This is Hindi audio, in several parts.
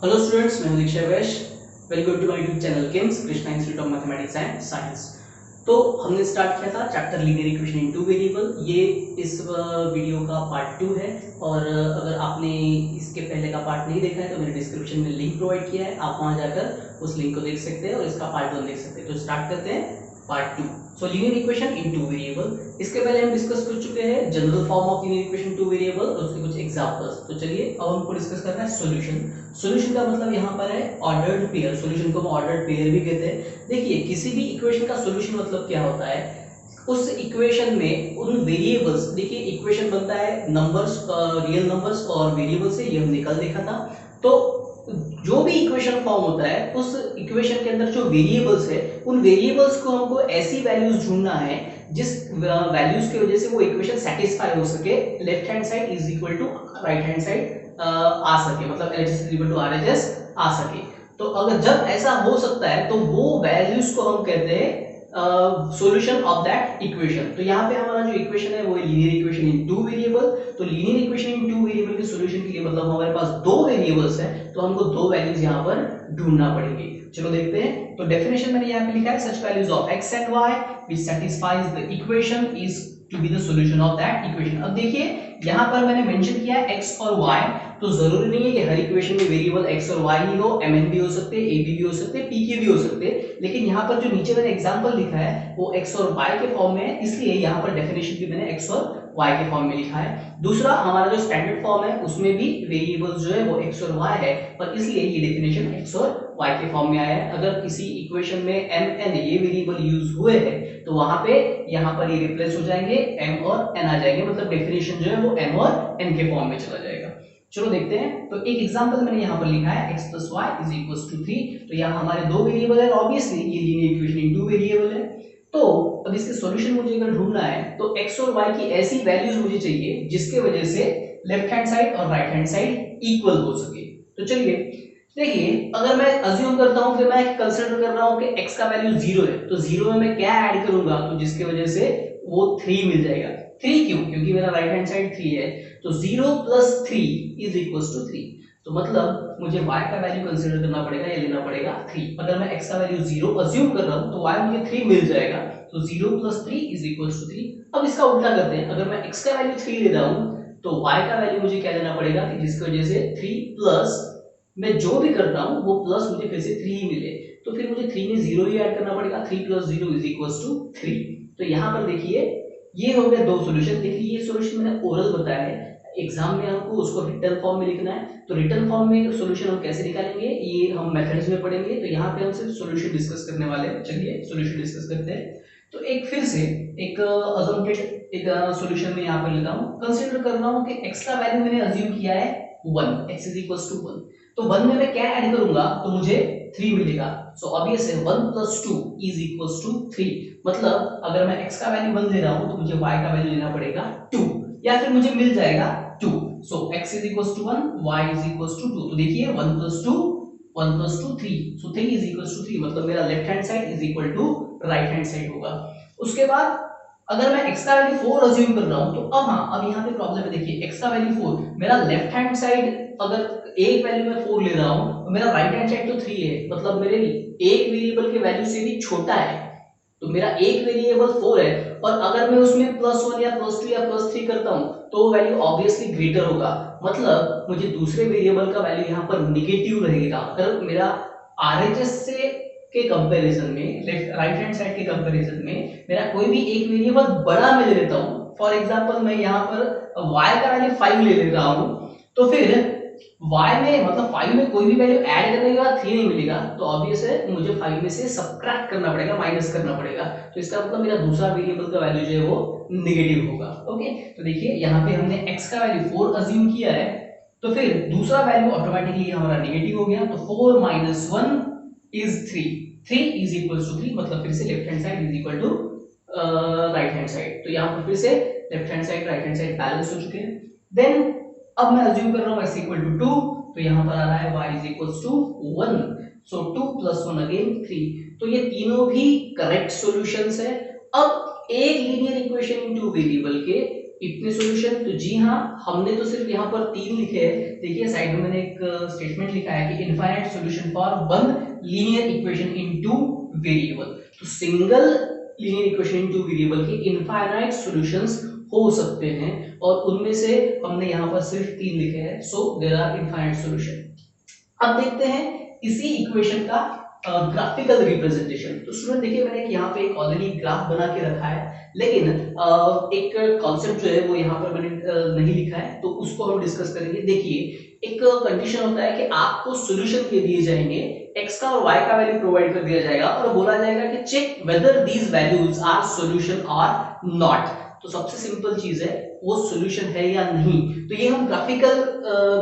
हेलो स्टूडेंट्स, मैं हूं Diksha Vaish. Welcome to my YouTube channel KIMS Krishna institute of mathematics and science. तो हमने स्टार्ट किया था chapter linear equation in two variable. ये इस वीडियो का पार्ट 2 है और अगर आपने इसके पहले का पार्ट नहीं देखा है तो मैंने डिस्क्रिप्शन में लिंक प्रोवाइड किया है, आप वहां जाकर उस लिंक को देख सकते हैं और इसका पार्ट 1 देख सकते हैं। तो स्टार्ट करते हैं part 2। So linear equation in two variable, इसके पहले हम डिस्कस कर चुके हैं general form of linear equation two variable और उसके कुछ एग्जांपल्स। तो चलिए अब हमको डिस्कस करना है सॉल्यूशन। सॉल्यूशन का मतलब यहाँ पर है ऑर्डर्ड पेयर। सॉल्यूशन को हम ऑर्डर्ड पेयर भी कहते हैं। देखिए, किसी भी इक्वेशन का सॉल्यूशन मतलब क्या होता है, उस इक्वेशन में उन वेरिएबल्स, देखिए इक्वेशन बनता है नंबर्स, रियल नंबर्स और वेरिएबल से, ये हमने कल देखा था। तो जो भी इक्वेशन फॉर्म होता है उस इक्वेशन के अंदर जो वेरिएबल्स है, उन वेरिएबल्स को हमको ऐसी वैल्यूज ढूंढना है जिस वैल्यूज की वजह से वो इक्वेशन सेटिस्फाई हो सके। Left hand side is equal to right hand side आ सके, मतलब LHS is equal to RHS आ सके। तो अगर जब ऐसा हो सकता है तो वो वैल्यूज को हम कहते हैं सॉल्यूशन ऑफ दैट इक्वेशन। तो यहाँ पे हमारा जो इक्वेशन है वो है linear equation in two variable. तो linear equation in two variable के सॉल्यूशन के लिए मतलब हमारे पास दो वेरिएबल्स है, तो हमको दो वैल्यूज यहाँ पर ढूंढना पड़ेंगे। चलो देखते हैं। तो डेफिनेशन मैंने यहाँ पे लिखा है such values of x and y which satisfies the equation is to be the solution of that equation। अब देखिए यहाँ पर मैंने मेंशन किया है x और y, तो जरूरी नहीं है कि हर इक्वेशन में वेरिएबल x और y ही हो, mn भी हो सकते हैं, ab भी हो सकते हैं, pk भी हो सकते हैं। लेकिन यहाँ पर जो नीचे मैंने एग्जांपल लिखा है वो x और y के फॉर्म में है, इसलिए यहाँ पर डेफिनेशन भी मैंने x और y के फॉर्म में लिखा है। दूसरा, हमारा जो स्टैंडर्ड फॉर्म है उसमें भी वेरिएबल्स जो है वो x और y है, पर इसलिए ये डेफिनेशन x और y के फॉर्म में आया है। अगर किसी इक्वेशन में mn ये वेरिएबल यूज हुए हैं तो वहां पे यहाँ पर ये रिप्लेस हो जाएंगे, m और n आ जाएंगे, मतलब डेफिनेशन जो है वो m और n के फॉर्म में चला जाएगा। चलो देखते हैं। तो एक एग्जांपल मैंने यहाँ पर लिखा है x + y = 3। तो यहाँ हमारे दो वेरिएबल है, ऑब्वियसली ये linear equation in two variable है। तो अब इसके सॉल्यूशन मुझे अगर ढूंढना है तो x और y की ऐसी वैल्यूज मुझे चाहिए जिसके वजह से लेफ्ट हैंड साइड और राइट हैंड साइड इक्वल हो सके। तो चलिए देखिए, अगर मैं अज्यूम करता हूं कि मैं कंसीडर कर रहा हूं कि x का वैल्यू 0 है, तो 0 में मैं क्या ऐड करूंगा तो जिसकी वजह से वो 3 मिल जाएगा। 3 क्यों? क्योंकि मेरा राइट हैंड साइड 3 है, तो 0 + 3 = 3। तो मतलब मुझे y का वैल्यू कंसीडर करना पड़ेगा या लेना पड़ेगा 3। अगर मैं x का वैल्यू 0 अज्यूम कर रहा हूं तो y मुझे 3 मिल जाएगा, तो 0 + 3 = 3। अब इसका उल्टा करते हैं। अगर मैं x का वैल्यू 3 ले रहा हूं तो y का वैल्यू मुझे क्या लेना पड़ेगा कि जिसकी वजह से 3 प्लस मैं जो भी करता हूं वो प्लस मुझे फिर से 3 ही मिले, तो फिर मुझे 3 में 0 ही ऐड करना पड़ेगा। 3 + 0 = 3। तो यहां पर देखिए ये हो गए दो सॉल्यूशन। देखिए ये सॉल्यूशन मैंने ओरल बताया है, एग्जाम में हमको उसको रिटन फॉर्म में लिखना है। तो रिटन फॉर्म में सॉल्यूशन हम कैसे निकालेंगे ये हम मेथड्स में पढ़ेंगे। तो यहाँ पे हम सिर्फ सॉल्यूशन डिस्कस करने वाले हैं। चलिए सॉल्यूशन डिस्कस करते हैं। तो एक फिर से एक अजम्प्टेड एक सॉल्यूशन में यहाँ पर लेता हूँ। कंसीडर कर रहा हूँ कि x का वैल्यू मैंने अज्यूम किया है 1, x = 1। तो 1 में मैं क्या ऐड करूंगा तो मुझे 3 मिलेगा। सो ऑब्वियस है 1 + 2 = 3। मतलब अगर मैं x का वैल्यू 1 ले रहा हूं तो मुझे y का वैल्यू लेना पड़ेगा 2, या फिर मुझे मिल जाएगा 2। सो x = 1, y = 2। तो देखिए 1 + 2 3। सो 3 = 3, मतलब मेरा left hand side is equal to right hand side होगा। उसके बाद अगर मैं x का वैल्यू 4 अज्यूम कर रहा हूं तो अब यहाँ पे प्रॉब्लम है। देखिए x का वैल्यू 4, मेरा लेफ्ट हैंड साइड अगर एक वैल्यू मैं 4 ले रहा हूं तो मेरा राइट हैंड साइड तो 3 है, मतलब मेरे एक वेरिएबल के वैल्यू से भी छोटा है। तो मेरा एक वेरिएबल 4 है और अगर मैं उसमें +1 या +2 या +3 करता हूं तो वैल्यू ऑब्वियसली ग्रेटर होगा, मतलब मुझे दूसरे वेरिएबल का वैल्यू यहाँ पर नेगेटिव रहेगा। अगर मेरा RHS से के कंपैरिजन में, लेफ्ट राइट हैंड साइड के कंपैरिजन में मेरा कोई भी एक वेरिएबल बड़ा मैं ले लेता हूं, फॉर एग्जांपल मैं यहाँ पर y का वैल्यू 5 ले रहा हूं, तो फिर y में मतलब 5 में कोई भी वैल्यू ऐड करने के बाद 3 नहीं मिलेगा, तो ऑब्वियस है मुझे 5 में से सबट्रैक्ट करना पड़ेगा, माइनस करना पड़ेगा। तो इसका मतलब मेरा दूसरा वेरिएबल का वैल्यू जो है वो नेगेटिव होगा। ओके, तो देखिए यहाँ पे हमने x का वैल्यू 4 अज्यूम किया है, तो फिर दूसरा वैल्यू ऑटोमेटिकली हमारा नेगेटिव हो गया। तो 4 - 1 is 3, 3 = 3, मतलब फिर से left hand side is equal to right hand side. तो यहाँ पर फिर से left hand side right hand side balance हो चुके हैं। देन अब मैं अज्यूम कर रहा हूं x = 2, तो यहां पर आ रहा है y = 1। सो 2 + 1 अगेन 3। तो ये तीनों भी करेक्ट सॉल्यूशंस है। अब एक linear equation in two variable के इतने सॉल्यूशन, तो जी हाँ, हमने तो सिर्फ यहाँ पर 3 लिखे हैं। देखिए साइड में मैंने एक स्टेटमेंट लिखा है कि infinite solution for one linear equation in two variable. तो single linear equation in two variable के इनफाइनाइट सॉल्यूशंस हो सकते हैं, और उनमें से हमने यहाँ पर सिर्फ 3 लिखे हैं। So there are infinite solution. अब देखते हैं इसी इक्वेशन का ग्राफिकल रिप्रेजेंटेशन। तो स्टूडेंट देखिए, मैंने यहाँ पे एक ऑलरेडी ग्राफ बना के रखा है, लेकिन एक कॉन्सेप्ट जो है वो यहाँ पर मैंने नहीं लिखा है, तो उसको हम डिस्कस करेंगे। देखिए, एक कंडीशन होता है कि आपको सॉल्यूशन के दिए जाएंगे, x का और y का वैल्यू प्रोवाइड कर दिया जाएगा और बोला जाएगा कि check whether these values are solution और नॉट। तो सबसे सिंपल चीज है, वो सॉल्यूशन है या नहीं। तो ये हम ग्राफिकल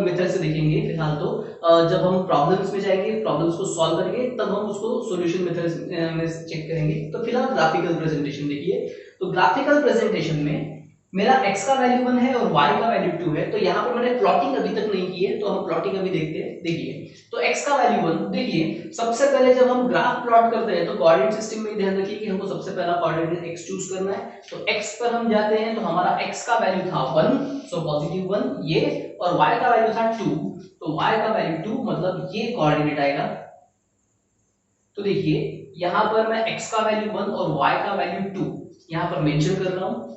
मेथड से देखेंगे फिलहाल। तो जब हम प्रॉब्लम्स में जाएंगे, प्रॉब्लम्स को सॉल्व करेंगे, तब हम उसको सॉल्यूशन मेथड में चेक करेंगे। तो फिलहाल ग्राफिकल प्रेजेंटेशन देखिए। तो ग्राफिकल प्रेजेंटेशन में मेरा x का वैल्यू 1 है और y का वैल्यू 2 है। तो यहाँ पर मैंने प्लॉटिंग अभी तक नहीं की है, तो हम प्लॉटिंग अभी देखते हैं। देखिए, तो x का वैल्यू 1, देखिए सबसे पहले जब हम ग्राफ प्लॉट करते हैं तो कोऑर्डिनेट सिस्टम में ध्यान रखिए कि हमको सबसे पहला कोऑर्डिनेट x चूज करना है। तो x पर हम जाते हैं, तो हमारा x का वैल्यू था 1, सो पॉजिटिव 1 ये, और y का वैल्यू था 2, तो y का वैल्यू 2 मतलब ये कोऑर्डिनेट आएगा। तो देखिए यहाँ पर मैं x का वैल्यू 1 और y का वैल्यू 2 यहाँ पर मेंशन कर रहा हूँ।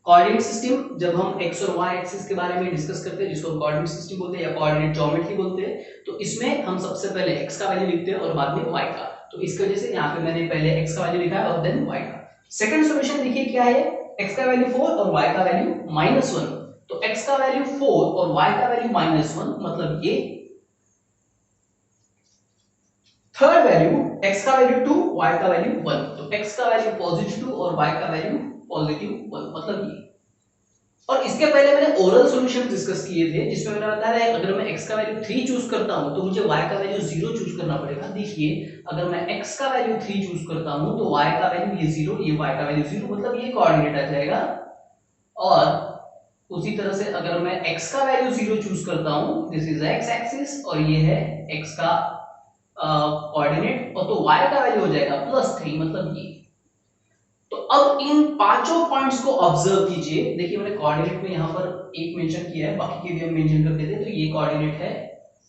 कोऑर्डिनेट सिस्टम जब हम x और y एक्सिस के बारे में डिस्कस करते हैं, जिसको हम कोऑर्डिनेट सिस्टम बोलते हैं या कोऑर्डिनेट ज्योमेट्री बोलते हैं, तो इसमें हम सबसे पहले x का वैल्यू लिखते हैं और बाद में y का। तो इस वजह से यहाँ पे मैंने पहले x का वैल्यू लिखा है और देन y का। सेकंड सॉल्यूशन देखिए क्या है, x का वैल्यू 4 और y का वैल्यू -1। तो x का वैल्यू 4 और y का वैल्यू -1 मतलब ये। थर्ड वैल्यू x का वैल्यू 2, y का वैल्यू 1। तो x का वैल्यू पॉजिटिव 2 और y का वैल्यू पॉजिटिव 1 मतलब ये। और इसके पहले मैंने ओरल सॉल्यूशन डिस्कस किए थे, जिसमें मैंने बताया अगर मैं x का वैल्यू 3 चूज करता हूं तो मुझे y का वैल्यू 0 चूज करना पड़ेगा। देखिए, अगर मैं x का वैल्यू 3 चूज करता हूं तो y का वैल्यू ये 0, ये y का वैल्यू 0, मतलब ये कोऑर्डिनेट आ जाएगा। और उसी तरह से अगर मैं x का वैल्यू 0 चूज करता हूं, दिस इज x एक्सिस और ये है x का कोऑर्डिनेट, और तो y का वैल्यू हो जाएगा +3 मतलब ये। तो अब इन पांचों पॉइंट्स को ऑब्जर्व कीजिए। देखिए, मैंने कोऑर्डिनेट में यहाँ पर एक मेंशन किया है, बाकी के भी हम मेंशन कर देते हैं। तो ये कोऑर्डिनेट है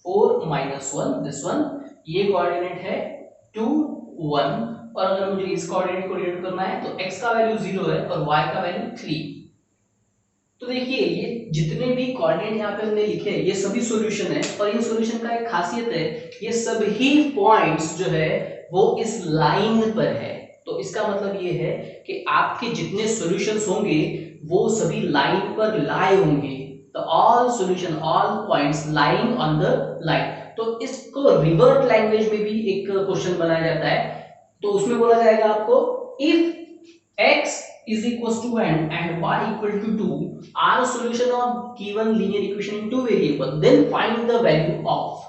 4 -1 दिस वन, ये कोऑर्डिनेट है 2 1, और अगर मुझे इस कोऑर्डिनेट को डिनोट करना है तो x का वैल्यू 0 है और y का वैल्यू 3। तो देखिए, ये जितने भी कोऑर्डिनेट यहाँ पे हमने लिखे हैं ये सभी सॉल्यूशन है, और इन सॉल्यूशन का एक खासियत है, ये सभी पॉइंट्स जो है वो इस लाइन पर है। तो इसका मतलब ये है कि आपके जितने सॉल्यूशंस होंगे वो सभी लाइन पर लाई होंगे। तो all solution, all points lying on the line. तो इसको रिवर्ट लैंग्वेज में भी एक क्वेश्चन बनाया जाता है। तो उसमें बोला जाएगा आपको, if x is equals to n and y equal to 2 are a solution of given linear equation in two variable, then find the value of।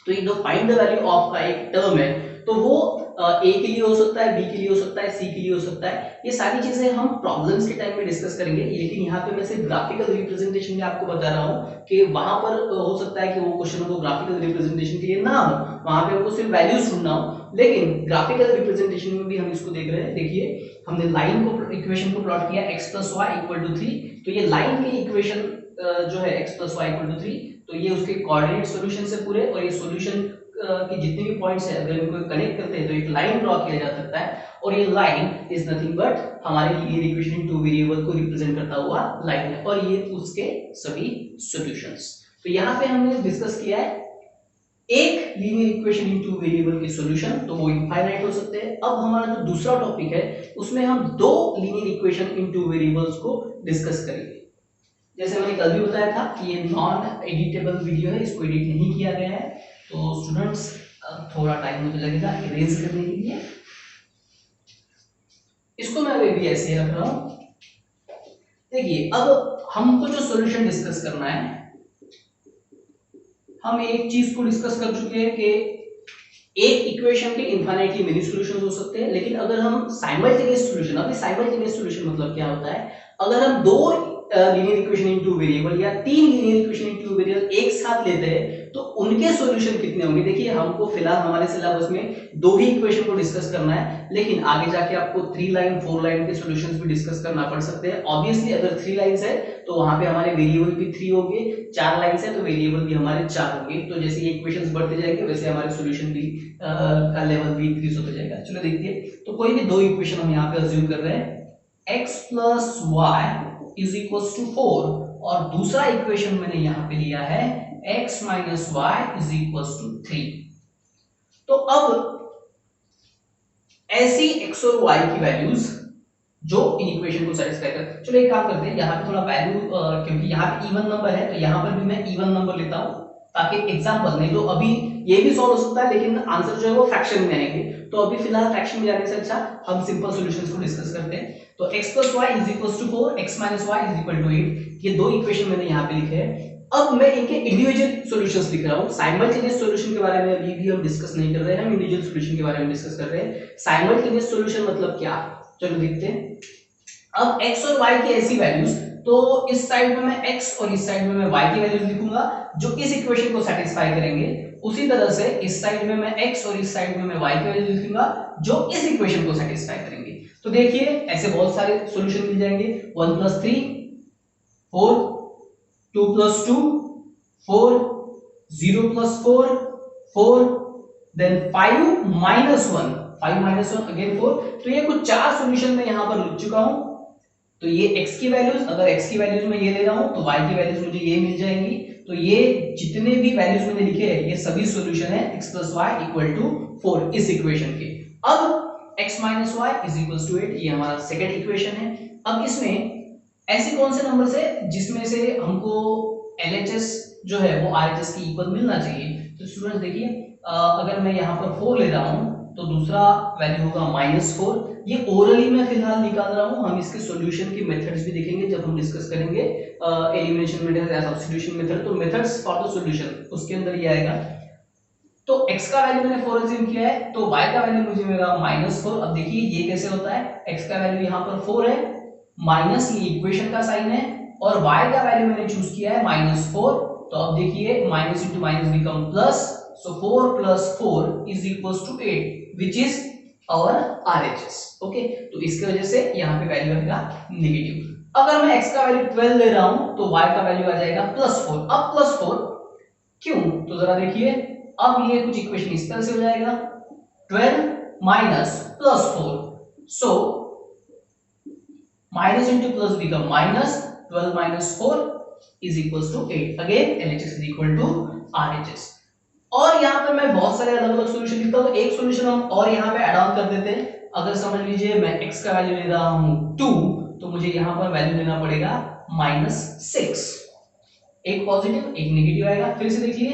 तो ये जो फाइंड द वैल्यू ऑफ का एक टर्म है, तो वो ए के लिए हो सकता है, बी के लिए हो सकता है, सी के लिए हो सकता है। ये सारी चीजें हम प्रॉब्लम्स के टाइम में डिस्कस करेंगे, लेकिन यहाँ पे मैं सिर्फ ग्राफिकल रिप्रेजेंटेशन में आपको बता रहा हूँ कि वहां पर हो सकता है कि वो क्वेश्चन को ग्राफिकल रिप्रेजेंटेशन के लिए ना हो, वहां पे हमको सिर्फ वैल्यूज ढूंढना हो, लेकिन ग्राफिकल रिप्रेजेंटेशन में भी हम इसको देख रहे हैं। देखिए, हमने लाइन को, इक्वेशन को प्लॉट किया x + y = 3। तो ये लाइन की इक्वेशन जो है x + y = 3, तो ये उसके कोऑर्डिनेट सॉल्यूशन से पूरे, और ये सॉल्यूशन के जितने भी पॉइंट्स हैं अगर इनको कनेक्ट करते हैं तो एक लाइन ड्रॉ किया जा सकता है, और ये लाइन इज नथिंग बट हमारे linear equation in two variable को रिप्रेजेंट करता हुआ लाइन है, और ये उसके सभी सॉल्यूशंस। तो यहाँ पे हमने डिस्कस किया है एक linear equation in two variable के सॉल्यूशन, तो वो इनफाइनाइट हो सकते हैं। अब हमारा जो दूसरा टॉपिक है उसमें हम दो linear equation in two variables को डिस्कस करेंगे। जैसे मैंने कल भी बताया था कि ये नॉन एडिटेबल वीडियो है, इसको एडिट नहीं किया गया है, तो स्टूडेंट्स थोड़ा टाइम मुझे लगेगा इरेज करने के लिए। इसको मैं अभी भी ऐसे ही रख रहा हूं। देखिए, अब हमको जो सॉल्यूशन डिस्कस करना है, हम एक चीज को डिस्कस कर चुके हैं कि एक इक्वेशन के इनफाइनाइटली मेनी सॉल्यूशंस हो सकते हैं, लेकिन अगर हम साइमल्टेनियस सॉल्यूशन, अभी साइमल्टेनियस सॉल्यूशन मतलब क्या होता है, अगर हम दो linear equation in two variable या तीन linear equation in two variable एक साथ लेते हैं तो उनके सॉल्यूशन कितने होंगे। देखिए हमको फिलहाल हमारे सिलेबस में 2 ही इक्वेशन को डिस्कस करना है, लेकिन आगे जाके आपको 3 लाइन 4 लाइन के सॉल्यूशंस भी डिस्कस करना पड़ सकते हैं। ऑब्वियसली अगर 3 लाइंस है तो वहां पे हमारे वेरिएबल भी 3 होंगे, 4 लाइंस है तो वेरिएबल भी हमारे 4 होंगे। तो जैसे ये इक्वेशंस बढ़ते जाएंगे वैसे हमारे सॉल्यूशन भी का लेवल भी इंक्रीज होता जाएगा। चलो देखिए, तो कोई भी 2 इक्वेशन हम यहाँ पे अज्यूम कर रहे हैं, x + y = 4 और दूसरा इक्वेशन मैंने यहाँ पे लिया है x - y = 3। तो अब ऐसी x और y की वैल्यूज जो इन इक्वेशन को सेटिस्फाई कर, चलो एक काम करते हैं, यहाँ पे थोड़ा वैल्यू क्योंकि यहाँ पे इवन नंबर है तो यहाँ पर भी मैं इवन नंबर लेता हूँ ताकि एग्जांपल, नहीं तो अभी ये भी सॉल्व हो सकता है लेकिन आंसर जो है वो फ्रैक्शन में आएंगे। तो अभी फिलहाल फ्रैक्शन में जाने से अच्छा हम सिंपल सॉल्यूशंस को डिस्कस करते हैं। तो x + y = 4, x - y = 8, ये 2 इक्वेशन मैंने यहाँ पे लिखे हैं। अब मैं इनके इंडिविजुअल सॉल्यूशंस लिख रहा हूँ। साइमल्टेनियस सॉल्यूशन के बारे में अभी भी हम डिस्कस नहीं कर रहे हैं, हम इंडिविजुअल सॉल्यूशन के बारे में डिस्कस कर रहे हैं। साइमल्टेनियस सॉल्यूशन मतलब क्या, चलो देखते हैं। अब x और y की ऐसी वैल्यूज, तो इस साइड में मैं x और इस साइड में मैं y की वैल्यूज लिखूंगा जो इस इक्वेशन को सेटिस्फाई करेंगे। उसी तरह से इस साइड में मैं x और इस साइड में मैं y की वैल्यूज लिखूंगा जो इस इक्वेशन को सेटिस्फाई करेंगे। तो देखिए ऐसे बहुत सारे सॉल्यूशन मिल जाएंगे। 1 + 3 4, 2 + 2 4, 0 + 4 4, देन 5 - 1 5 - 1 अगेन 4। तो ये कुछ 4 सॉल्यूशन मैं यहां पर लिख चुका हूं। तो ये x की वैल्यूज, अगर x की वैल्यूज मैं ये ले रहा हूं तो y की वैल्यूज मुझे ये मिल जाएंगी। तो ये जितने भी वैल्यूज मैंने लिखे हैं ये सभी सॉल्यूशन है x + y = 4 इस इक्वेशन के। अब x - y = 8, ये हमारा सेकंड इक्वेशन है। अब इसमें ऐसे कौन से नंबर्स है जिसमें से हमको LHS जो है वो RHS के इक्वल मिलना चाहिए। तो स्टूडेंट्स देखिए, अगर मैं यहाँ पर 4 ले रहा हूँ तो दूसरा वैल्यू होगा -4। ये ओरली मैं फिलहाल निकाल रहा हूँ, हम इसके सॉल्यूशन की मेथड्स भी देखेंगे जब हम डिस्कस करेंगे एलिमिनेशन मेथड या सब्स्टिट्यूशन मेथड। तो मेथड्स फॉर द सॉल्यूशन उसके अंदर ये आएगा। तो x का वैल्यू मैंने 4 अज्यूम किया है तो y का वैल्यू मुझे मिलेगा -4। अब देखिए ये कैसे होता है, x का वैल्यू यहाँ पर 4 है, माइनस ये इक्वेशन का साइन है और y का वैल्यू मैंने चूज किया है -4। तो अब देखिए minus into minus become plus, so 4 + 4 = 8 which is our RHS। Okay, तो इसकी वजह से यहाँ पे वैल्यू आएगा नेगेटिव। अगर मैं x का वैल्यू 12 ले रहा हूं तो y का वैल्यू आ जाएगा +4। अब +4 क्यों, तो जरा देखिए, अब ये कुछ इक्वेशन इस तरह से हो जाएगा 12 minus +4, so minus into plus become minus, 12 minus 4 is equals to 8। again LHS is equal to RHS। और यहाँ पर मैं बहुत सारे अलग अलग सॉल्यूशन लिखता हूँ, तो एक सॉल्यूशन हम और यहाँ पे ऐड ऑन कर देते हैं। अगर समझ लीजिए मैं x का वैल्यू ले रहा हूँ 2, तो मुझे यहाँ पर वैल्यू लेना पड़ेगा -6। एक पॉजिटिव एक नेगेटिव आएगा। फिर से देखिए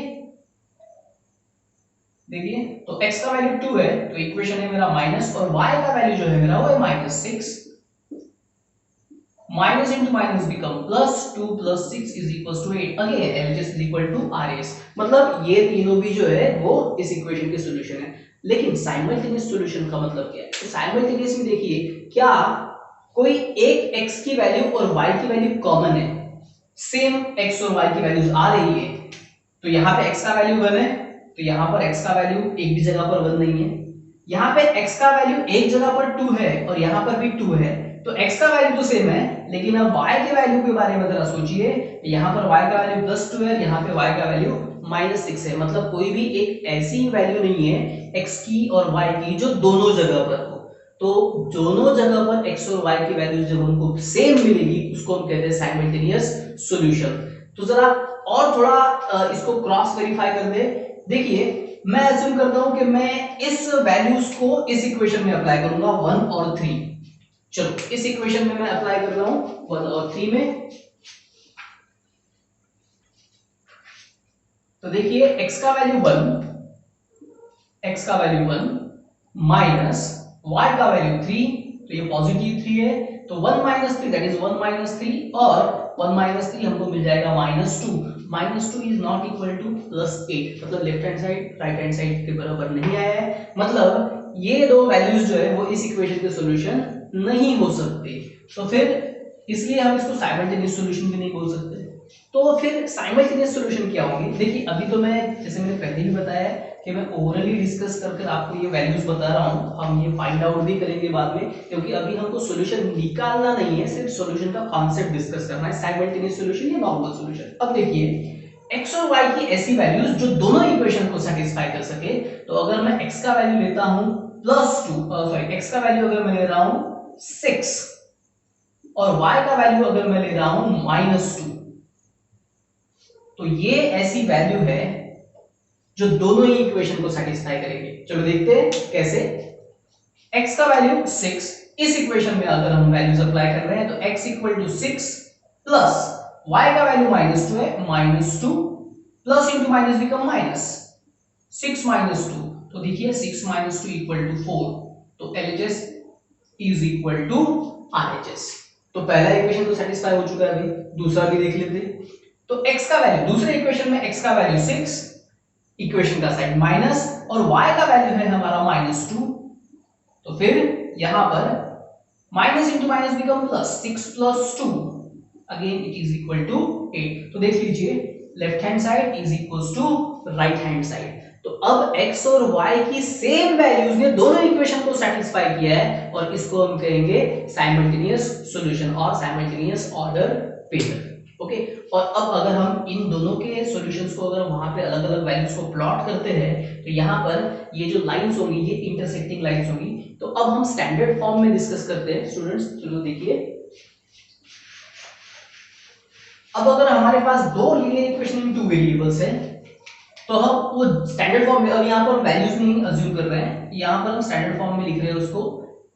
तो x का वैल्यू 2 है तो इक्वेशन है मेरा माइनस, और y का वैल्यू जो है मेरा वो है -6। minus into minus become plus, 2 + 6 = 8। again LHS is equal to RHS। मतलब ये तीनों भी जो है वो इस इक्वेशन के सॉल्यूशन है। लेकिन साइमल्टेनियस सॉल्यूशन का मतलब क्या है, तो साइमल्टेनियस में देखिए क्या कोई एक x की वैल्यू और y की वैल्यू कॉमन है, सेम x और y की वैल्यूज आ रही है। तो यहाँ पे x का वैल्यू 1 है तो यहाँ पर x का वैल्यू एक भी जगह पर 1 नहीं है। यहाँ पे x का वैल्यू एक जगह पर 2 है और यहाँ पर भी 2 है, तो x का वैल्यू तो सेम है, लेकिन अब y के वैल्यू के बारे में जरा सोचिए। यहाँ पर y का वैल्यू +2 है, यहाँ पे y का वैल्यू -6 है। मतलब कोई भी एक ऐसी वैल्यू नहीं है x की और y की जो दोनों जगह पर हो। तो दोनों जगह पर x और y की वैल्यू जब हमको सेम मिलेगी उसको हम कहते हैं साइमल्टेनियस सॉल्यूशन। तो जरा और थोड़ा इसको क्रॉस वेरीफाई कर दे। देखिए मैं अज्यूम करता हूं कि मैं इस वैल्यूज को इस इक्वेशन में अप्लाई करूंगा 1 और 3। चलो इस इक्वेशन में मैं अप्लाई कर रहा हूं 1 और 3 में। तो देखिए x का वैल्यू 1 माइनस y का वैल्यू 3, तो ये पॉजिटिव 3 है, तो 1 - 3 दैट इज 1 - 3 और 1 - 3 हमको मिल जाएगा -2। -2 इज नॉट इक्वल टू +8, मतलब left hand side right hand side के बराबर नहीं आया है। मतलब ये दो वैल्यूज जो है वो इस इक्वेशन के सॉल्यूशन नहीं हो सकते। तो फिर इसलिए हम इसको साइमल्टेनियस सॉल्यूशन भी नहीं बोल सकते। तो फिर साइमल्टेनियस सॉल्यूशन क्या होंगे? देखिए अभी तो मैं जैसे मैंने पहले ही बताया है कि मैं ओवरली डिस्कस कर आपको ये वैल्यूज बता रहा हूँ, हम ये फाइंड आउट भी करेंगे बाद में, क्योंकि अभी हमको सॉल्यूशन निकालना नहीं है, सिर्फ सॉल्यूशन का कॉन्सेप्ट डिस्कस करना है, साइमल्टेनियस सॉल्यूशन या नॉर्मल सॉल्यूशन। अब देखिए x और y की ऐसी वैल्यूज जो दोनों इक्वेशन को सेटिस्फाई कर सके, तो अगर मैं x का वैल्यू लेता हूं x का वैल्यू अगर मैं ले रहा हूं 6 और y का वैल्यू अगर मैं ले रहा हूं -2, तो ये ऐसी वैल्यू है जो दोनों ही इक्वेशन को सेटिस्फाई करेंगे। चलो देखते हैं कैसे। x का वैल्यू 6, इस इक्वेशन में अगर हम वैल्यूज अप्लाई कर रहे हैं तो x = 6 प्लस y का वैल्यू -2 है, -2 plus into minus become minus 6 -2, तो देखिए 6 - 2 = 4, तो LHS = RHS। तो पहला इक्वेशन तो सेटिस्फाई हो चुका है, अभी दूसरा भी देख लेते हैं। तो x का वैल्यू दूसरे इक्वेशन में x का वैल्यू 6, इक्वेशन का साइन माइनस, और y का वैल्यू है हमारा -2, तो फिर यहां पर minus into minus become plus, 6 + 2 again it is equal to 8। तो देख लीजिए left hand side is equals to right hand side. तो अब x और y की सेम वैल्यूज ने दोनों इक्वेशन को सेटिस्फाई किया है, और इसको हम कहेंगे साइमल्टेनियस सॉल्यूशन और साइमल्टेनियस ऑर्डर पेयर। ओके, और अब अगर हम इन दोनों के सॉल्यूशंस को अगर वहां पे अलग अलग वैल्यूज को प्लॉट करते हैं, तो यहाँ पर ये जो लाइंस होंगी ये इंटरसेक्टिंग लाइंस होंगी। तो अब हम स्टैंडर्ड फॉर्म में डिस्कस करते हैं स्टूडेंट्स। चलो देखिए, अब अगर हमारे पास दो linear equation in two variables है, तो हम वो स्टैंडर्ड फॉर्म में, अब यहाँ पर वैल्यूज नहीं अज्यूम कर रहे हैं, यहाँ पर हम स्टैंडर्ड फॉर्म में लिख रहे हैं उसको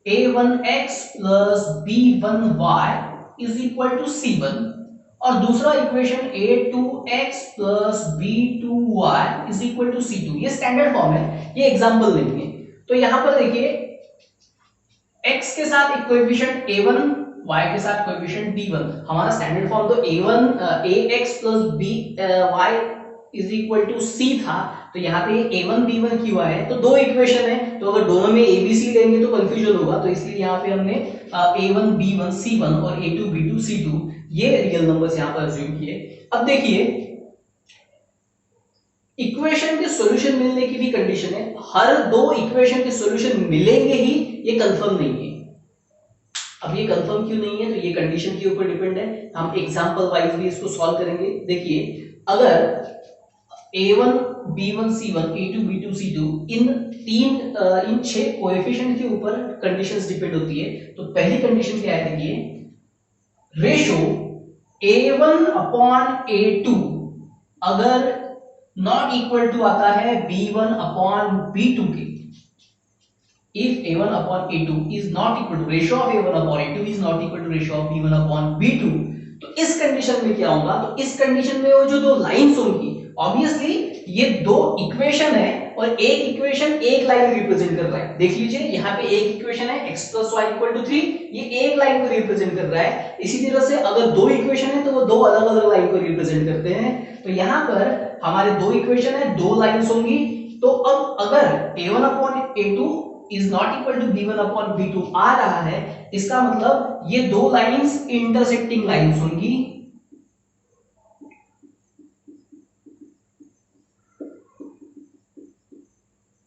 a1x + b1y = c1, और दूसरा इक्वेशन a2x + b2y = c2। ये स्टैंडर्ड फॉर्म है, ये एग्जांपल लेंगे। तो यहाँ पर देखिए x के साथ एक कोएफिशिएंट a1, y के साथ कोएफिशिएंट b1। हमारा स्टैंडर्ड फॉर्म तो ax + by = c था, तो यहाँ पे a1 b1 क्यों आया है? तो दो इक्वेशन है, तो अगर दोनों में abc लेंगे तो कंफ्यूजन होगा, तो इसलिए यहाँ पे हमने a1 b1 c1 और a2 b2 c2 ये रियल नंबर्स यहाँ पर अज्यूम किए। अब देखिए इक्वेशन के सॉल्यूशन मिलने की भी कंडीशन है, हर दो इक्वेशन के सॉल्यूशन मिलेंगे ही, ये कंफर्म नहीं है। अब ये कंफर्म क्यों नहीं है? तो ये कंडीशन के ऊपर डिपेंड है, हम एग्जांपल वाइज भी इसको सॉल्व करेंगे। देखिए अगर a1 b1 c1 a2 b2 c2 इन 6 कोएफिशिएंट के ऊपर कंडीशंस डिपेंड होती है। तो पहली कंडीशन क्या है? देखिए रेशो a1/a2 अगर नॉट इक्वल टू आता है b1/b2 के, if a1/a2 is not equal to ratio of a1/a2 is not equal to ratio of b1/b2, तो इस कंडीशन में क्या होगा? तो इस कंडीशन में वो जो दो लाइंस होंगी, ऑब्वियसली ये दो इक्वेशन है और एक इक्वेशन एक लाइन रिप्रेजेंट कर रहा है। देख लीजिए यहाँ पे एक इक्वेशन है x + y = 3, ये एक लाइन को रिप्रेजेंट कर रहा है। इसी तरह से अगर दो इक्वेशन है तो वो दो अलग अलग लाइन को रिप्रेजेंट करते हैं। तो यहाँ पर हमारे दो इक्वेशन है, दो लाइंस होंगी। तो अब अगर a1/a2 is not equal to b1/b2 आ रहा है, इसका मतलब ये दो लाइंस इंटरसेक्टिंग लाइंस होंगी।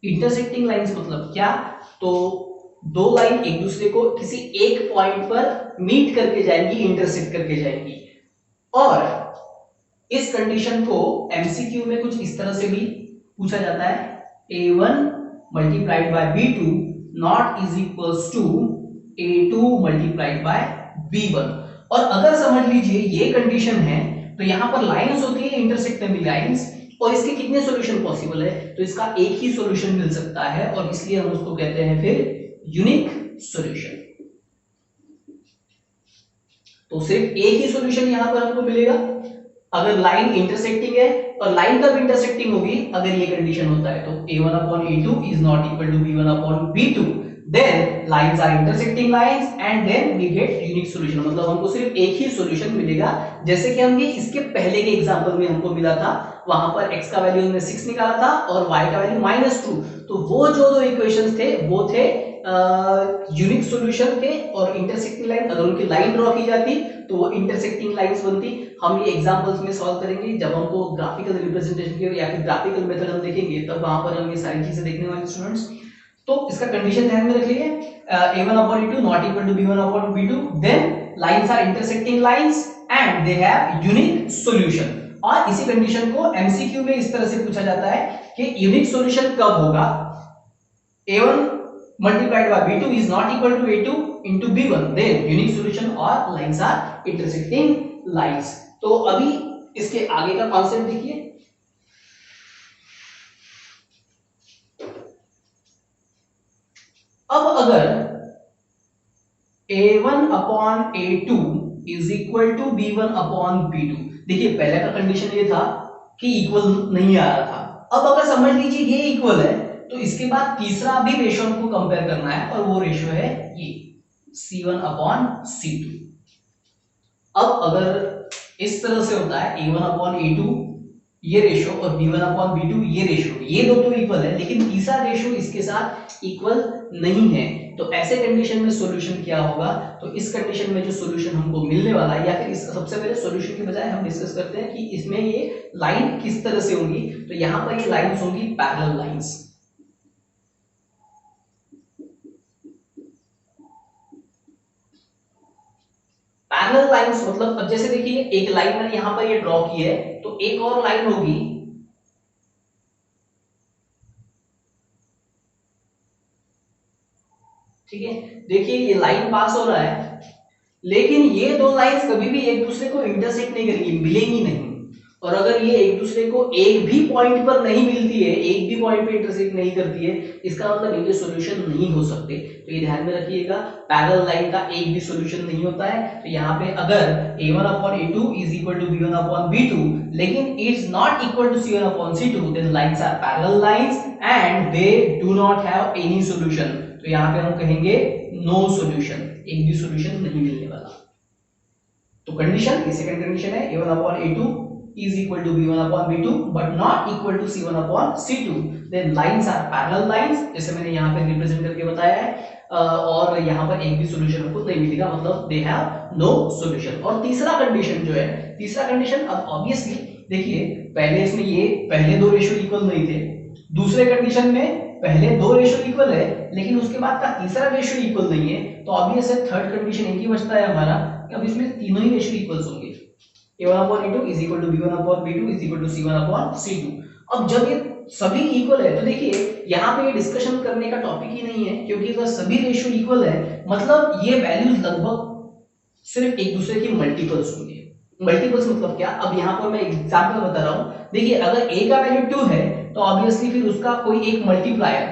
इंटरसेक्टिंग लाइंस मतलब क्या? तो दो लाइन एक दूसरे को किसी एक पॉइंट पर मीट करके जाएंगी, इंटरसेक्ट करके जाएंगी। और इस कंडीशन को एमसीक्यू में कुछ इस तरह से भी पूछा जाता है, a1 × b2 not is equals to a2 × b1। और अगर समझ लीजिए ये कंडीशन है, तो यहां पर लाइंस होती है इंटरसेक्टिंग लाइंस, और इसके कितने सॉल्यूशन पॉसिबल है? तो इसका एक ही सॉल्यूशन मिल सकता है, और इसलिए हम उसको कहते हैं फिर यूनिक सॉल्यूशन। तो सिर्फ एक ही सॉल्यूशन यहां पर हमको मिलेगा अगर लाइन इंटरसेक्टिंग है, और लाइन कब इंटरसेक्टिंग होगी? अगर ये कंडीशन होता है। तो a1/a2 is not equal to b1/b2, then lines are intersecting lines and then we get unique solution। मतलब हमको सिर्फ एक ही सॉल्यूशन मिलेगा, जैसे कि हमने इसके पहले के एग्जांपल में हमको मिला था, वहां पर x का वैल्यू हमने 6 निकाला था और y का वैल्यू -2। तो वो जो दो इक्वेशंस थे वो थे यूनिक सॉल्यूशन के और इंटरसेक्टिंग लाइन, अगर उनकी लाइन ड्रॉ की जाती तो वो इंटरसेक्टिंग लाइंस बनती। हम ये एग्जांपल्स में सॉल्व करेंगे जब हमको ग्राफिकल रिप्रेजेंटेशन की या फिर ग्राफिकल मेथड हम देखेंगे, तब वहां पर हम ये सारी चीजें देखने वाले स्टूडेंट्स। तो इसका कंडीशन ध्यान में रख लीजिए, a1/a2 not equal to b1/b2, then lines are intersecting lines and they have unique solution. और इसी कंडीशन को एमसीक्यू में इस तरह से पूछा जाता है कि यूनिक सॉल्यूशन कब होगा, a1 multiplied by b2 is not equal to a2 into b1, then unique solution or lines are intersecting lines। तो अभी इसके आगे का कॉन्सेप्ट देखिए, अब अगर a1/a2 is equal to b1/b2, देखिए पहले का कंडीशन ये था कि इक्वल नहीं आ रहा था, अब अगर समझ लीजिए ये इक्वल है तो इसके बाद तीसरा भी रेशियो हमको कंपेयर करना है और वो रेशियो है ये c1/c2। अब अगर इस तरह से होता है a1/a2 ये रेशियो और b1/b2 ये रेशियो, ये दो तो इक्वल है लेकिन तीसरा रेशियो इसके साथ इक्वल नहीं है, तो ऐसे कंडीशन में सॉल्यूशन क्या होगा। तो इस कंडीशन में जो सॉल्यूशन हमको मिलने वाला है, या फिर इस सबसे पहले सॉल्यूशन की बजाय हम डिस्कस करते हैं कि इसमें ये लाइन किस तरह से होंगी। तो यहां पर ये लाइंस होंगी पैरेलल लाइंस, पैरेलल लाइंस मतलब अब जैसे देखिए एक लाइन मैंने यहां पर ये ड्रॉ की है, तो एक और लाइन होगी, ठीक है, देखिए ये लाइन पास हो रहा है, लेकिन ये दो लाइंस कभी भी एक दूसरे को इंटरसेक्ट नहीं करेंगी, मिलेंगी नहीं। और अगर ये एक दूसरे को एक भी पॉइंट पर नहीं मिलती है, एक भी पॉइंट पे इंटरसेक्ट नहीं करती है, इसका मतलब इनके सॉल्यूशन नहीं हो सकते। तो ये ध्यान में रखिएगा, पैरेलल लाइन का एक भी सॉल्यूशन नहीं होता है। तो यहाँ पे अगर a1/a2 is equal to b1/b2 लेकिन it's not equal to c1/c2, then lines are parallel lines and they do not have any solution. तो यहाँ पे हम कहेंगे नो सॉल्यूशन, एक भी सॉल्यूशन नहीं मिलने वाला। तो कंडीशन, ये सेकंड कंडीशन है, a1/a2 is equal to b1/b2 but not equal to c1/c2, then lines are parallel lines, जैसे मैंने यहाँ पे रिप्रेजेंट करके बताया है, और यहाँ पर एक भी सॉल्यूशन हमको नहीं मिलेगा, मतलब they have no solution। और तीसरा कंडीशन जो है, तीसरा कंडीशन अब ऑब्वियसली देखिए पहले इसमें ये पहले दो रेशियो इक्वल नहीं थे, दूसरे कंडीशन में पहले दो रेशियो इक्वल है लेकिन उसके बाद का तीसरा रेशियो इक्वल नहीं है, तो ऑब्वियस है थर्ड कंडीशन एक ही बचता है हमारा, अब इसमें तीनों ही रेशियो इक्वल्स होंगे, a1/a2 is equal to b1/b2 is equal to c1/c2। अब जब ये सभी इक्वल है तो देखिए यहाँ पे ये डिस्कशन करने का टॉपिक ही नहीं है, क्योंकि अगर सभी रेशियो इक्वल है मतलब ये वैल्यूज लगभग सिर्फ एक दूसरे की मल्टीपल्स होंगे। मल्टीपल्स मतलब क्या, अब यहाँ पर मैं एग्जांपल बता रहा हूँ, देखिए अगर a का वैल्यू 2 है तो ऑब्वियसली फिर उसका कोई एक मल्टीप्लायर,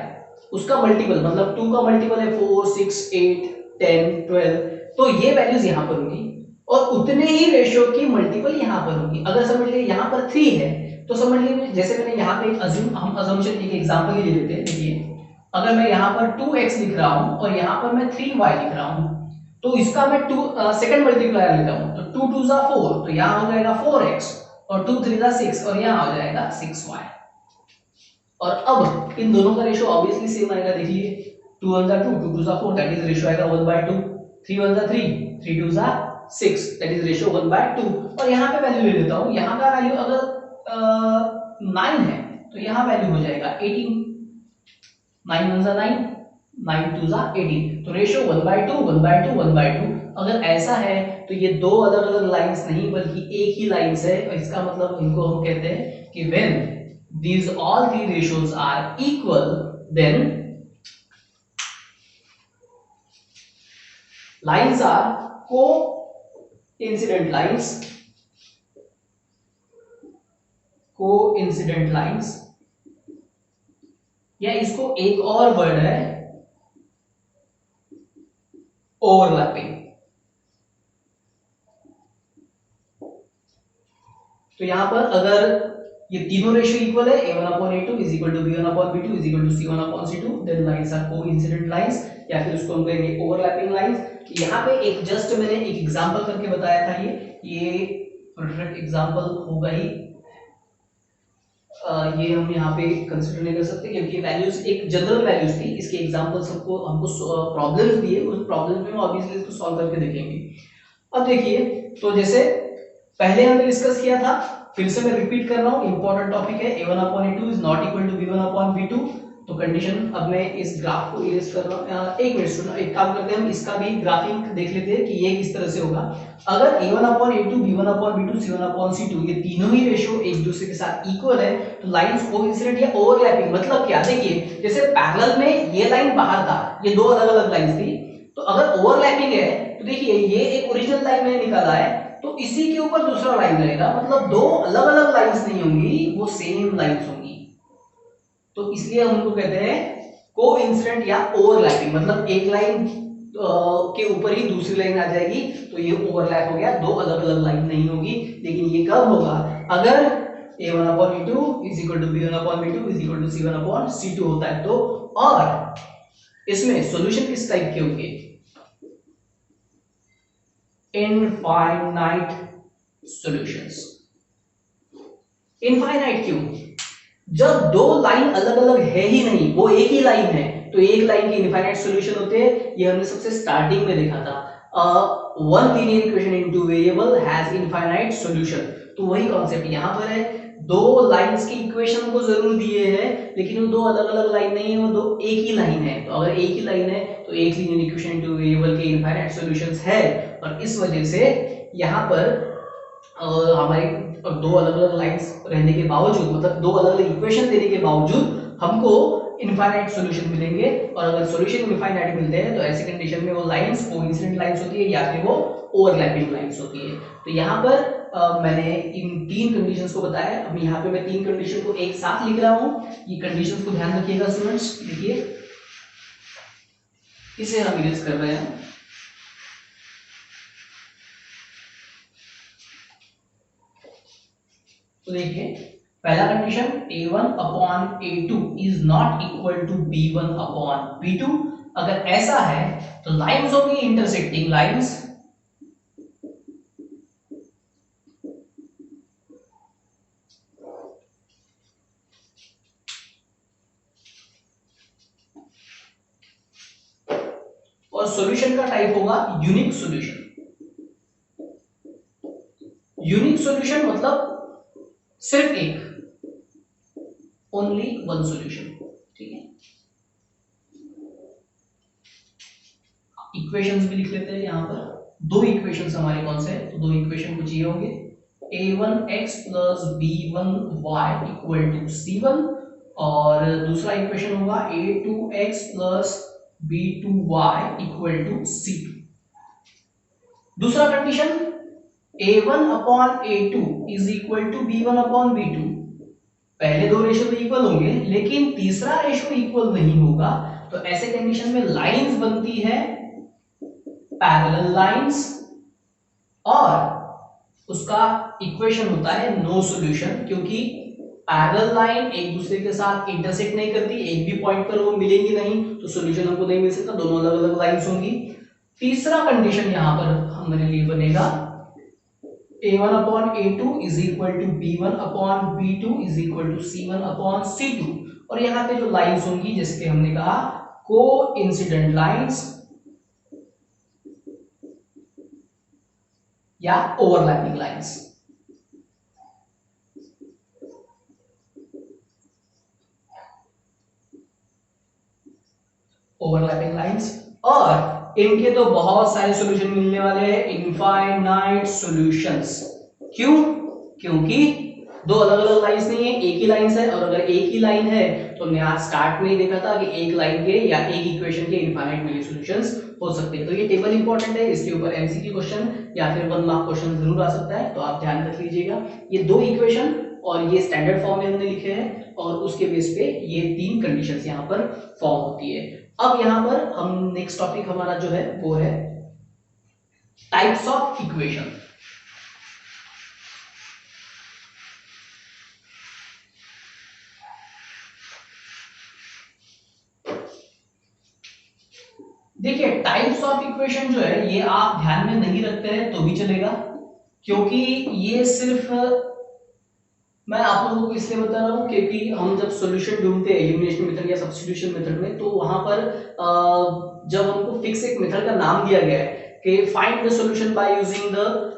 उसका मल्टीपल मतलब 2 का मल्टीपल है 4, 6, 8, 10, 12, तो ये वैल्यूज यहाँ पर होंगी और उतने ही रेशियो की मल्टीपल यहाँ पर होगी। अगर समझ लीजिए यहाँ पर 3 है तो समझ लीजिए, जैसे मैंने यहाँ पे हम अजम्पशन एक एग्जांपल ही ले लेते हैं, देखिए अगर मैं यहाँ पर 2x लिख रहा हूँ और यहाँ पर मैं 3y लिख रहा हूँ, तो इसका मैं 2 सेकंड मल्टीप्लायर लेता हूँ, तो 2 2 4, तो यहाँ हो जाएगा 4x और 2 3 6 और यहाँ हो जाएगा 6y। और अब इन दोनों का रेशियो ऑब्वियसली सेम आएगा, देखिए 2 1 2, 2 2 4, दैट इज रेशियो आएगा 1/2, 3 1 3, 3 2 6, दैट इज रेशियो 1/2। और यहाँ पे वैल्यू ले लेता हूँ, यहाँ का वैल्यू अगर 9 है तो यहाँ वैल्यू हो जाएगा 18, 9 1 9, 9 2 18, तो रेशियो 1/2 1/2 1/2। अगर ऐसा है तो ये दो अलग अलग लाइंस नहीं बल्कि एक ही लाइंस है, और इसका मतलब इनको हम कहते हैं कि when these all three ratios are equal, then lines are coincident lines, coincident lines, या इसको एक और वर्ड है ओवरलैपिंग। तो यहां पर अगर ये तीनों रेशियो इक्वल है, a1/a2 is equal to b1/b2 is equal to c1/c2, then lines are coincident lines, या फिर उसको हम कहेंगे ओवरलैपिंग लाइंस। यहाँ पे एक जस्ट मैंने एक एग्जांपल करके बताया था, ये परफेक्ट एग्जांपल होगा ही, ये हम यहाँ पे कंसिडर नहीं कर सकते क्योंकि वैल्यूज एक जनरल वैल्यूज थी, इसके एग्जांपल्स हमको प्रॉब्लम्स दिए, उस प्रॉब्लम में हम ऑब्वियसली इसको सॉल्व करके देखेंगे। अब देखिए, तो जैसे पहले हमने डिस्कस किया था, फिर से मैं रिपीट कर रहा हूँ, इंपॉर्टेंट टॉपिक है, a1/a2 is not equal to b1/b2। तो कंडीशन, अब मैं इस ग्राफ को इरेज कर रहा हूँ, एक मिनट सुनो, एक काम करते हैं, हम इसका भी ग्राफिंग देख लेते हैं कि ये किस तरह से होगा। अगर a1/a2 b1/b2 c1/c2 ये तीनों ही रेशियो एक दूसरे के साथ इक्वल है, तो लाइंस कोइंसिडेंट या ओवरलैपिंग, मतलब क्या, देखिए जैसे पैरेलल में ये लाइन बाहर था, ये दो अलग अलग लाइंस थी, तो अगर ओवरलैपिंग है तो देखिए ये एक ओरिजिनल लाइन मैंने निकाला है, तो इसी के ऊपर दूसरा लाइन रहेगा, मतलब दो अलग अलग लाइंस नहीं होंगी, वो सेम लाइंस होंगी। तो इसलिए हम उनको कहते हैं कोइंसिडेंट या ओवरलैपिंग, मतलब एक लाइन के ऊपर ही दूसरी लाइन आ जाएगी, तो ये ओवरलैप हो गया, दो अलग अलग लाइन नहीं होगी। लेकिन ये कब होगा, अगर a1/a2 is equal to b1/b2 is equal to c1/c2 होता है तो। और इसमें सॉल्यूशन किस टाइप के होंगे, इनफाइनाइट सॉल्यूशंस। इनफाइनाइट क्यों, जब दो लाइन अलग अलग है ही नहीं, वो एक ही लाइन है, तो एक लाइन के इनफाइनाइट सॉल्यूशन होते हैं, ये हमने सबसे स्टार्टिंग में देखा था, one linear equation in two variable has infinite solution. तो वही कॉन्सेप्ट यहां पर है, दो लाइंस की इक्वेशन को जरूर दिए हैं, लेकिन वो दो अलग अलग लाइन नहीं है, वो दो एक ही लाइन है, तो अगर एक ही लाइन है तो एक linear equation in two variable के इनफाइनाइट सॉल्यूशंस है, और इस वजह से यहां पर हमारी दो अलग अलग लाइंस रहने के बावजूद, मतलब दो अलग अलग इक्वेशन देने के बावजूद हमको इनफाइनाइट सॉल्यूशन मिलेंगे। और अगर सॉल्यूशन इनफाइनाइट मिलते हैं तो ऐसी कंडीशन में वो लाइंस कोइंसिडेंट लाइंस होती है या फिर वो ओवरलैपिंग लाइंस होती है। तो यहाँ पर मैंने इन तीन कंडीशंस को बताया। अब यहाँ पे मैं तीन कंडीशन को एक साथ लिख रहा हूँ, ये कंडीशंस को ध्यान रखिएगा स्टूडेंट्स। देखिए इसे हम इरेज कर रहे हैं, तो देखिए पहला condition a1/a2 is not equal to b1/b2। अगर ऐसा है तो लाइंस होंगी इंटरसेक्टिंग लाइंस, और सॉल्यूशन का टाइप होगा यूनिक सॉल्यूशन। यूनिक सॉल्यूशन मतलब सिर्फ एक, ओनली वन सॉल्यूशन, ठीक है। इक्वेशंस भी लिख लेते हैं यहाँ पर, दो इक्वेशंस हमारे कौन से हैं, तो दो इक्वेशन कुछ ये होंगे, a1x plus b1y equal to c1, और दूसरा इक्वेशन होगा a2x plus b2y equal to c2। दूसरा condition a1/a2 is equal to b1/b2। पहले दो रेशियो तो इक्वल होंगे, लेकिन तीसरा रेशियो इक्वल नहीं होगा, तो ऐसे कंडीशन में लाइंस बनती है पैरेलल लाइंस, और उसका इक्वेशन होता है नो सॉल्यूशन, क्योंकि पैरेलल लाइन एक दूसरे के साथ इंटरसेक्ट नहीं करती, एक भी पॉइंट पर वो मिलेंगी नहीं, तो सॉल्यूशन हमको नहीं मिल सकता, दोनों अलग अलग लाइंस होंगी। तीसरा कंडीशन यहां पर हमारे लिए बनेगा a1/a2 is equal to b1/b2 is equal to c1/c2, और यहां पे जो लाइंस होंगी जैसे कि हमने कहा को इंसिडेंट लाइंस या ओवरलैपिंग लाइंस। ओवरलैपिंग लाइंस, और इनके तो बहुत सारे सॉल्यूशन मिलने वाले हैं, इनफाइनाइट सॉल्यूशंस। क्यों, क्योंकि दो अलग अलग लाइंस नहीं है, एक ही लाइंस है, और अगर एक ही लाइन है तो हमने आज स्टार्ट में ही देखा था कि एक लाइन के या एक इक्वेशन के इनफाइनाइट मेनी सॉल्यूशंस हो सकते हैं। तो ये टेबल इंपॉर्टेंट है, इसके ऊपर एमसीक्यू क्वेश्चन या फिर 1 मार्क क्वेश्चन जरूर आ सकता है, तो आप ध्यान रख लीजिएगा। ये दो इक्वेशन और ये स्टैंडर्ड फॉर्म में हमने लिखे हैं, और उसके बेस पे ये तीन कंडीशंस यहाँ पर फॉर्म होती है। अब यहाँ पर हम नेक्स्ट टॉपिक हमारा जो है वो है टाइप्स ऑफ इक्वेशन। देखिए टाइप्स ऑफ इक्वेशन जो है ये आप ध्यान में नहीं रखते हैं तो भी चलेगा, क्योंकि ये सिर्फ मैं आप लोगों को इसलिए बता रहा हूँ क्योंकि हम जब सॉल्यूशन ढूंढते हैं एलिमिनेशन मेथड या सब्स्टिट्यूशन मेथड में, तो वहां पर जब हमको फिक्स एक मेथड का नाम दिया गया है कि find the solution by using the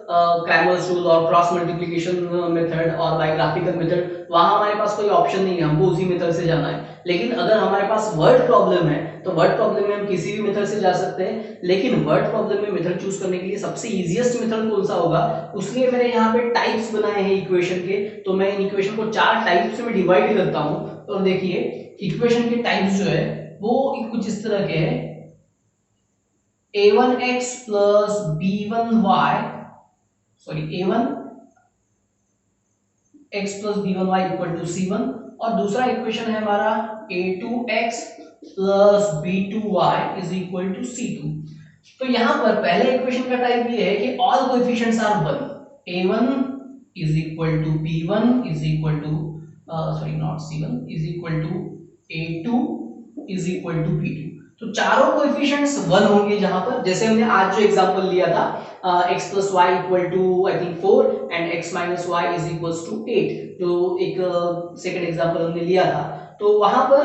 Cramer's rule और क्रॉस मल्टीप्लिकेशन मेथड और बाय ग्राफिकल मेथड, वहां हमारे पास कोई ऑप्शन नहीं है, हमको उसी मेथड से जाना है। लेकिन अगर हमारे पास वर्ड प्रॉब्लम है तो वर्ड प्रॉब्लम में हम किसी भी मेथड से जा सकते हैं, लेकिन वर्ड प्रॉब्लम में मेथड चूज करने के लिए सबसे इजीएस्ट मेथड कौन सा होगा, उसलिए मैंने यहाँ पे टाइप्स बनाए हैं इक्वेशन के। तो मैं इन इक्वेशन को 4 टाइप्स में डिवाइड करता हूँ। और देखिए इक्वेशन के टाइप्स जो है वो कुछ इस तरह के हैं, a1x plus b1y, sorry a1x plus b1y equal to c1, और दूसरा इक्वेशन है हमारा a2x plus b2y is equal to c2। तो यहां पर पहले इक्वेशन का टाइप ये है कि all coefficients are 1, a1 is equal to b1 is equal to sorry not c1 is equal to a2 is equal to b2। तो चारों कोएफिशिएंट्स 1 होंगे, जहां पर जैसे हमने आज जो एग्जांपल लिया था x plus y equal to I think 4 and x minus y is equals to 8, जो एक सेकंड एग्जांपल हमने लिया था। तो वहां पर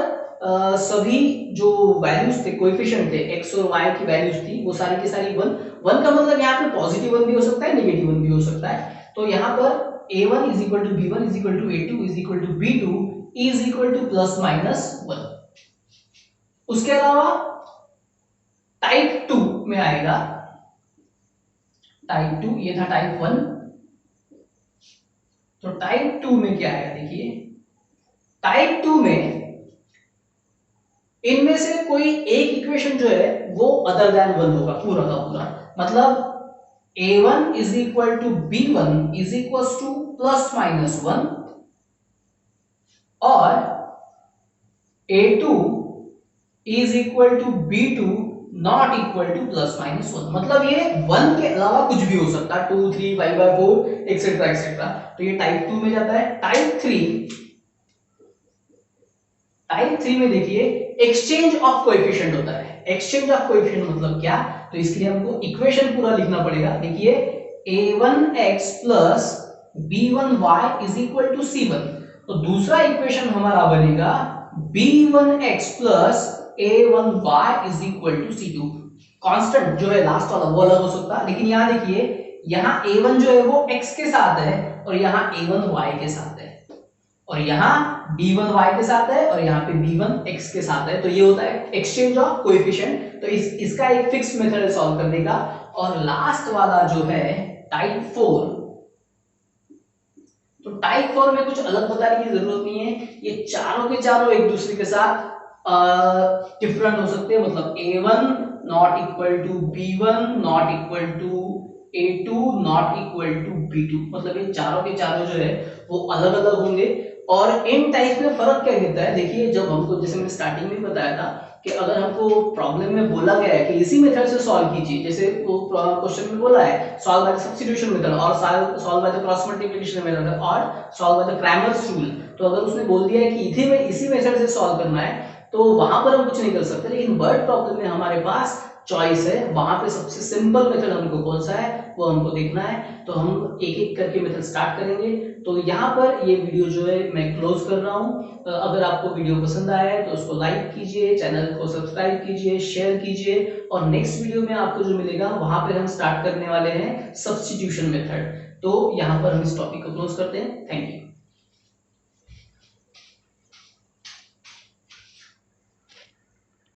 सभी जो वैल्यूज थे, कोएफिशिएंट थे, x और y की वैल्यूज थी, वो सारी की सारी 1 1 का मतलब यहाँ पे पॉजिटिव 1 भी हो सकता है, नेगेटिव 1 भी हो सकता है। तो यहाँ पर a1 is equal to b1 is equal to a2 is equal to b2 is equal to plus minus 1। उसके अलावा टाइप 2 में आएगा, टाइप 2 ये था टाइप 1। तो टाइप 2 में क्या आएगा, देखिए टाइप 2 में इनमें से कोई एक इक्वेशन जो है वो अदर देन 1 होगा, पूरा का पूरा। मतलब a1 is equal to b1 is equal to plus minus 1 और a2 is equal to b2 not equal to plus minus 1। मतलब ये 1 के अलावा कुछ भी हो सकता है, 2 3 5/4 एक्सेट्रा एक्सेट्रा। तो ये टाइप 2 में जाता है। टाइप 3 में देखिए एक्सचेंज ऑफ कोएफिशिएंट होता है। एक्सचेंज ऑफ कोएफिशिएंट मतलब क्या, तो इसके लिए हमको इक्वेशन पूरा लिखना पड़ेगा। देखिए a1x plus b1y is equal to c1। तो दूसरा इक्वेशन हमारा बनेगा b1x plus a1y is equal to c2। Constant जो है लास्ट वाला वो अलग हो सकता है, लेकिन यहां देखिए यहां a1 जो है वो x के साथ है और यहां a1 y के साथ है, और यहां b1 y के साथ है और यहां पे b1 x के साथ है। तो ये होता है एक्सचेंज ऑफ कोएफिशिएंट। तो इसका एक फिक्स मेथड है सॉल्व करने का। और लास्ट वाला जो है टाइप 4, तो टाइप 4 में कुछ अलग बताने की जरूरत नहीं है, ये चारों के चारों एक दूसरे के साथ डिफरेंट हो सकते हैं। मतलब a1 not equal to b1 not equal to a2 not equal to b2। मतलब ये चारों के चारों जो है वो अलग अलग होंगे। और इन टाइप में फर्क क्या देता है, देखिए जब हमको, जैसे मैंने स्टार्टिंग में बताया था कि अगर हमको प्रॉब्लम में बोला गया है कि इसी मेथड से सॉल्व कीजिए, जैसे वो क्वेश्चन में बोला है solve by the substitution method और solve by the cross multiplication method और solve by the Cramer's rule, तो अगर उसने बोल दिया है कि इसी मेथड से सॉल्व करना है तो वहां पर हम कुछ नहीं कर सकते। लेकिन वर्ड प्रॉब्लम में हमारे पास चॉइस है, वहां पे सबसे सिंपल मेथड हमको कौन सा है वो हमको देखना है। तो हम एक एक करके मेथड स्टार्ट करेंगे। तो यहाँ पर ये वीडियो जो है मैं क्लोज कर रहा हूँ। अगर आपको वीडियो पसंद आया है तो उसको लाइक कीजिए, चैनल को सब्सक्राइब कीजिए, शेयर कीजिए, और नेक्स्ट वीडियो में आपको जो मिलेगा वहां पर हम स्टार्ट करने वाले हैं सब्स्टिट्यूशन मेथड। तो यहाँ पर हम इस टॉपिक को क्लोज करते हैं। Thank you.